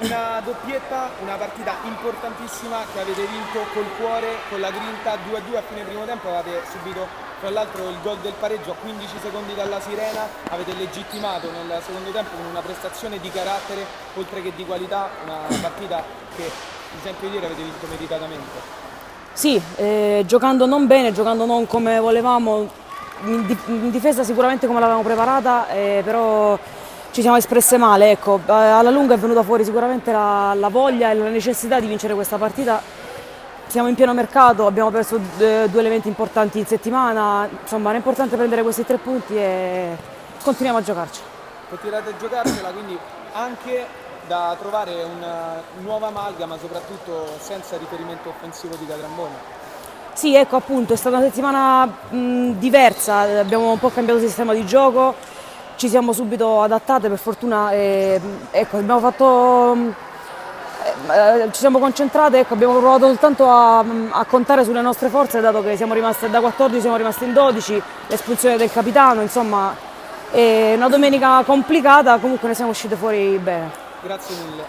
Una doppietta, una partita importantissima che avete vinto col cuore, con la grinta, 2-2 a fine primo tempo, avete subito tra l'altro il gol del pareggio a 15 secondi dalla sirena, avete legittimato nel secondo tempo con una prestazione di carattere oltre che di qualità, una partita che mi sento di dire avete vinto meritatamente. Sì, giocando non bene, giocando non come volevamo, in difesa sicuramente come l'avevamo preparata, però ci siamo espresse male, ecco. Alla lunga è venuta fuori sicuramente la voglia e la necessità di vincere questa partita. Siamo in pieno mercato, abbiamo perso due elementi importanti in settimana, insomma era importante prendere questi 3 punti e continuiamo a giocarci. Continuate a giocarcela, quindi anche da trovare una nuova amalgama, soprattutto senza riferimento offensivo di Catrambone. Sì, ecco appunto, è stata una settimana diversa, abbiamo un po' cambiato sistema di gioco, ci siamo subito adattate per fortuna e ecco, ci siamo concentrate, ecco, abbiamo provato soltanto a contare sulle nostre forze, dato che siamo rimaste da 14, siamo rimasti in 12, l'espulsione del capitano, insomma è una domenica complicata, comunque ne siamo uscite fuori bene. Grazie mille.